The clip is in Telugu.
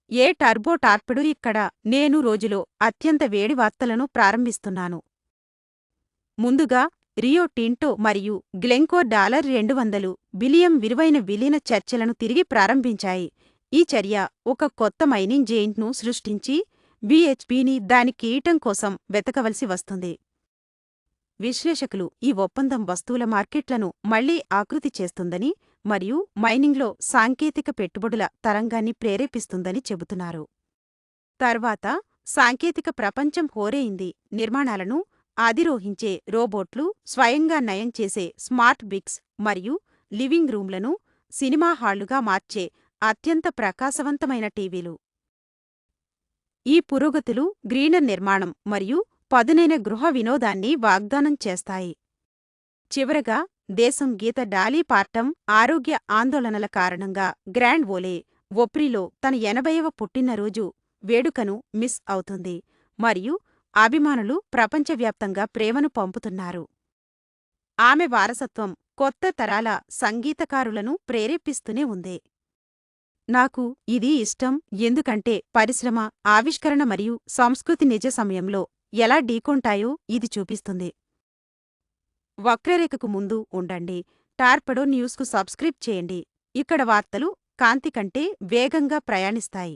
ఏ టర్బో టార్పెడో ఇక్కడ నేను రోజులో అత్యంత వేడి వార్తలను ప్రారంభిస్తున్నాను. ముందుగా, రియో టింటో మరియు గ్లెన్కోర్ $200 బిలియన్ విలువైన విలీన చర్చలను తిరిగి ప్రారంభించాయి. ఈ చర్య ఒక కొత్త మైనింగ్ జెయింట్ను సృష్టించి, BHPని దాని కిరీటం కోసం వెతకవలసి వస్తుంది. విశ్లేషకులు ఈ ఒప్పందం వస్తువుల మార్కెట్లను మళ్లీ ఆకృతి చేస్తుందని మరియు మైనింగ్లో సాంకేతిక పెట్టుబడుల తరంగాన్ని ప్రేరేపిస్తుందని చెబుతున్నారు. తర్వాత, సాంకేతిక ప్రపంచం హోరేయింది. నిర్మాణాలను అధిరోహించే రోబోట్లు, స్వయంగా నయం చేసే స్మార్ట్ బిగ్స్ మరియు లివింగ్ రూమ్లను సినిమా హాళ్లుగా మార్చే అత్యంత ప్రకాశవంతమైన టీవీలు. ఈ పురోగతులు గ్రీనర్ నిర్మాణం మరియు పదునైన గృహ వినోదాన్ని వాగ్దానం చేస్తాయి. చివరగా, దేశం గీత డాలీ పార్టమ్ ఆరోగ్య ఆందోళనల కారణంగా గ్రాండ్ ఓలే ఒప్రీలో తన 80వ పుట్టినరోజు వేడుకను మిస్ అవుతుంది మరియు అభిమానులు ప్రపంచవ్యాప్తంగా ప్రేమను పంపుతున్నారు. ఆమె వారసత్వం కొత్త తరాల సంగీతకారులను ప్రేరేపిస్తూనే ఉంది. నాకు ఇది ఇష్టం ఎందుకంటే పరిశ్రమ, ఆవిష్కరణ మరియు సంస్కృతి నిజ సమయంలో ఎలా ఢీకొంటాయో ఇది చూపిస్తుంది. వక్రరేఖకు ముందు ఉండండి. టార్పెడో న్యూస్కు సబ్స్క్రైబ్ చేయండి. ఇక్కడ వార్తలు కాంతి కంటే వేగంగా ప్రయాణిస్తాయి.